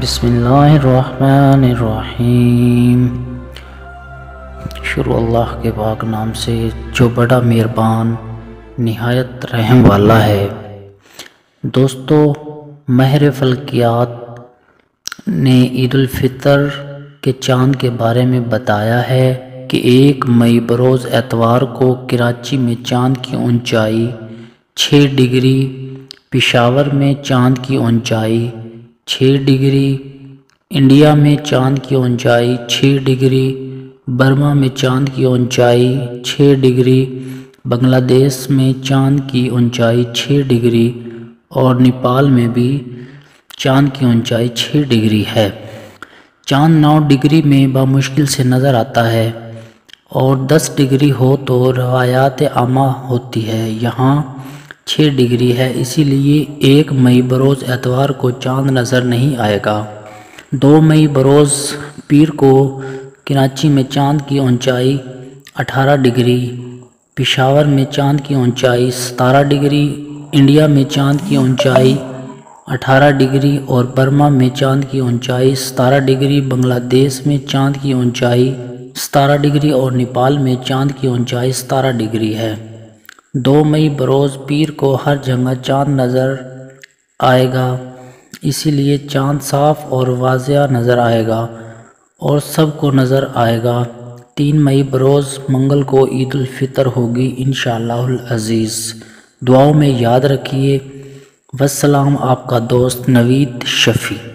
بسم اللہ الرحمن الرحیم۔ شروع اللہ کے پاک نام سے جو بڑا مہربان نہایت رحم والا ہے۔ دوستو، ماہر فلکیات نے عید الفطر کے چاند کے بارے میں بتایا ہے کہ 1 مئی بروز اتوار کو کراچی میں چاند کی اونچائی 6 ڈگری، پشاور میں چاند کی اونچائی 6 ڈگری، انڈیا میں چاند کی اونچائی 6 ڈگری، برما میں چاند کی اونچائی 6 ڈگری، بنگلہ دیش میں چاند کی اونچائی 6 ڈگری اور نیپال میں بھی چاند کی اونچائی 6 ڈگری ہے۔ چاند 9 ڈگری میں بمشکل سے نظر آتا ہے اور 10 ڈگری ہو تو روایات عامہ ہوتی ہے۔ یہاں 6 ڈگری ہے، اسی لیے 1 مئی بروز اتوار کو چاند نظر نہیں آئے گا۔ 2 مئی بروز پیر کو کراچی میں چاند کی اونچائی 18 ڈگری، پشاور میں چاند کی اونچائی 17 ڈگری، انڈیا میں چاند کی اونچائی 18 ڈگری اور برما میں چاند کی اونچائی 17 ڈگری، بنگلہ دیش میں چاند کی اونچائی 17 ڈگری اور نیپال میں چاند کی اونچائی 17 ڈگری ہے۔ 2 مئی بروز پیر کو ہر جگہ چاند نظر آئے گا، اسی لیے چاند صاف اور واضح نظر آئے گا اور سب کو نظر آئے گا۔ 3 مئی بروز منگل کو عید الفطر ہوگی انشاءاللہ العزیز۔ دعاؤں میں یاد رکھیے۔ والسلام، آپ کا دوست نوید شفیع۔